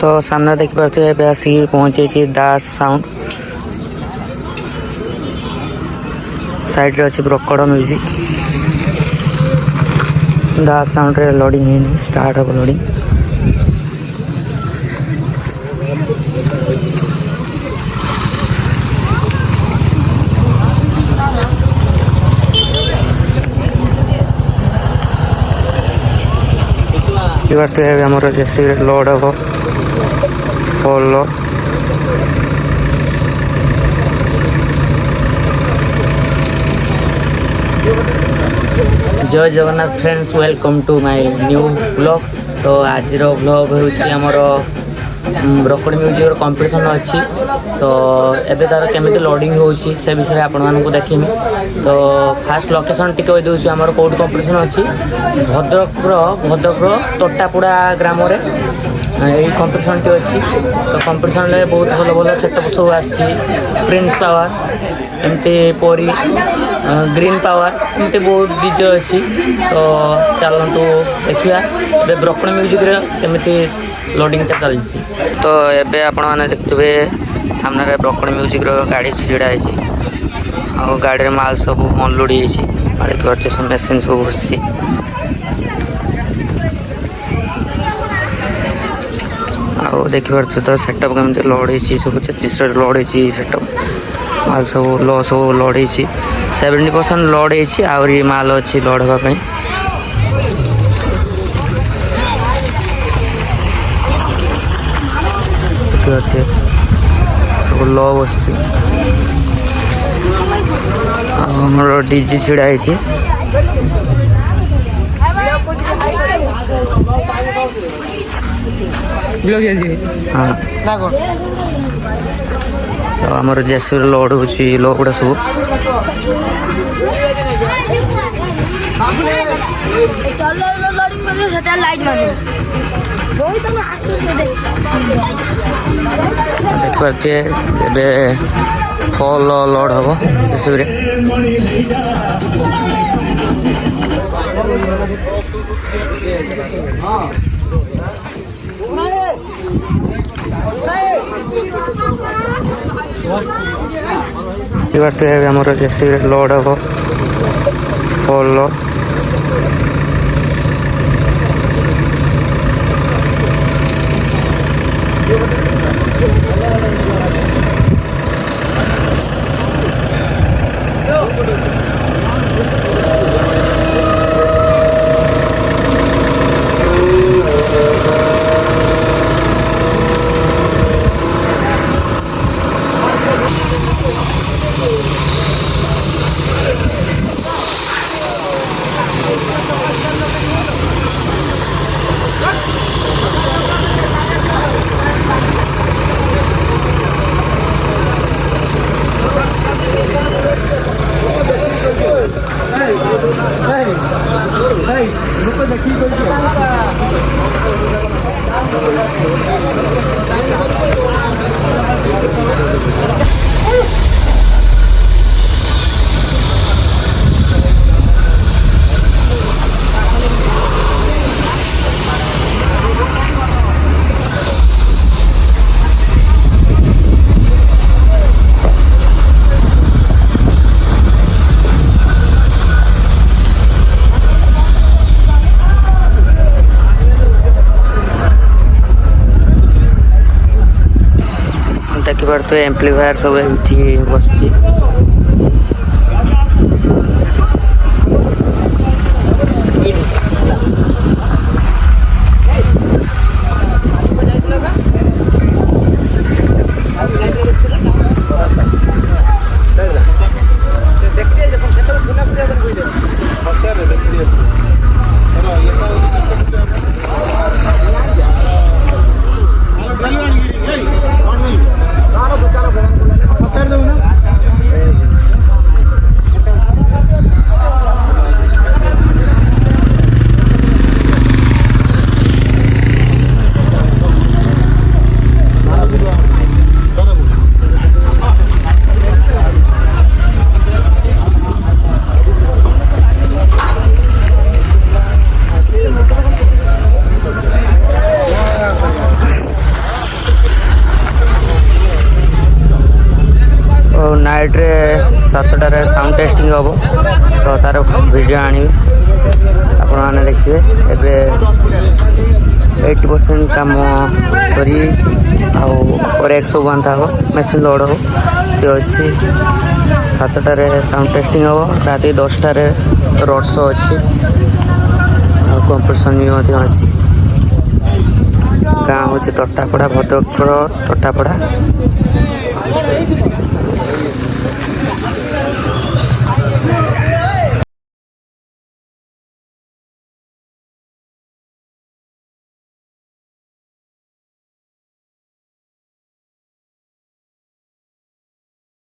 तो सामने देखिपे ए आसिक पहुँचे दास साउंड साइड रे अच्छी ब्रोकड़ म्यूजिक दास साउंड रे लोडिंग है स्टार्ट हम लोडिंग आमर जेसी लोड हम पोल जय Jagannath friends welcome to my new blog. तो आज ब्लॉग होमर ब्रोकड़ म्यूजिक कंपटीशन अच्छी तो एबे तार केमिति लोडिंग होउछि से विषय आपण मानकु देखिमी। तो फास्ट लोकेशन टिके कहि दउछि हमर कोड कंपटीशन अच्छी भद्रक तोटापुड़ा ग्राम रे यही कंपटीशन टी अच्छी। तो कंपटीशन ले बहुत भल भल सेटअप सब आछि प्रिंस पावर एमती पोरी ग्रीन पावर एमती बहुत डीजे अच्छी। तो चलतु देखिए ब्रोकड़ म्यूजिक केमिति लोडिंग चलती। तो एबे आपण माने देखिबे सामने ब्रोकड़ म्यूजिक गाड़ी छिड़ा है और गाड़ी माल सब अनलोड होती सब मेसीन सब बसी आ देखिए तो सेटअप कमी लोड हो सब 36 लोड हो सेटअप माल सब लोड हो 70% लोड हो माल अच्छी लोड हाँपाई। सब लो बस डीजे छिड़ा है हाँ तो आमर जेसी लोड हो लो गुड़ा सब देखिए फल लोड हम जेसीबी आमर जेसीबी लोड हम फल देखिए तो एम्प्लीफायर सब ये बस नाइट्रे 7टार साउंड टेस्टिंग हम तो तार वीडियो आनी आपण मैंने देखिए एबे 80% काम सरी और एक सब बांधा हो मेसीन लोड हो तो अच्छी 7टार साउंड टेस्टिंग हम रात 10टार रोड शो अच्छी कंपटीशन भी अच्छी गाँ हूँ टट्टापड़ा भद्रक टट्टापड़ा।